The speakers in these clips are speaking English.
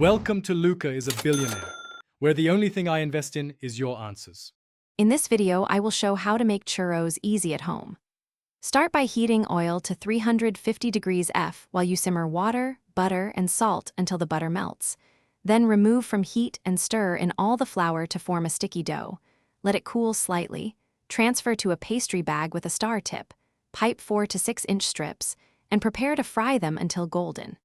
Welcome to Luca is a Billionaire, where the only thing I invest in is your answers. In this video, I will show how to make churros easy at home. Start by heating oil to 350 degrees F while you simmer water, butter, and salt until the butter melts. Then remove from heat and stir in all the flour to form a sticky dough. Let it cool slightly. Transfer to a pastry bag with a star tip. Pipe 4 to 6 inch strips, and prepare to fry them until golden.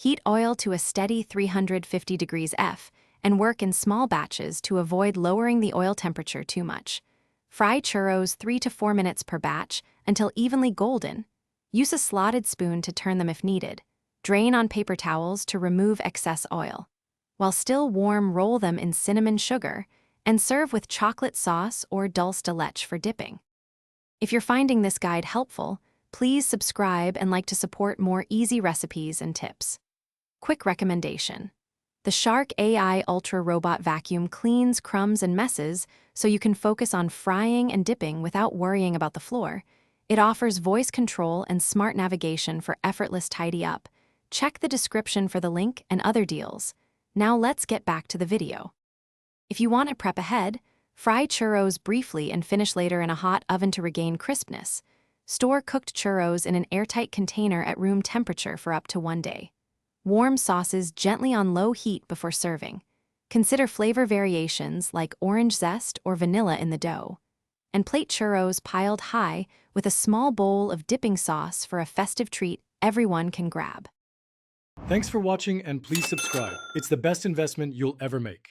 Heat oil to a steady 350 degrees F and work in small batches to avoid lowering the oil temperature too much. Fry churros 3 to 4 minutes per batch until evenly golden. Use a slotted spoon to turn them if needed. Drain on paper towels to remove excess oil. While still warm, roll them in cinnamon sugar and serve with chocolate sauce or dulce de leche for dipping. If you're finding this guide helpful, please subscribe and like to support more easy recipes and tips. Quick recommendation. The Shark AI Ultra Robot Vacuum cleans crumbs and messes so you can focus on frying and dipping without worrying about the floor. It offers voice control and smart navigation for effortless tidy up. Check the description for the link and other deals. Now let's get back to the video. If you want to prep ahead, fry churros briefly and finish later in a hot oven to regain crispness. Store cooked churros in an airtight container at room temperature for up to 1 day. Warm sauces gently on low heat before serving. Consider flavor variations like orange zest or vanilla in the dough. And plate churros piled high with a small bowl of dipping sauce for a festive treat everyone can grab. Thanks for watching and please subscribe. It's the best investment you'll ever make.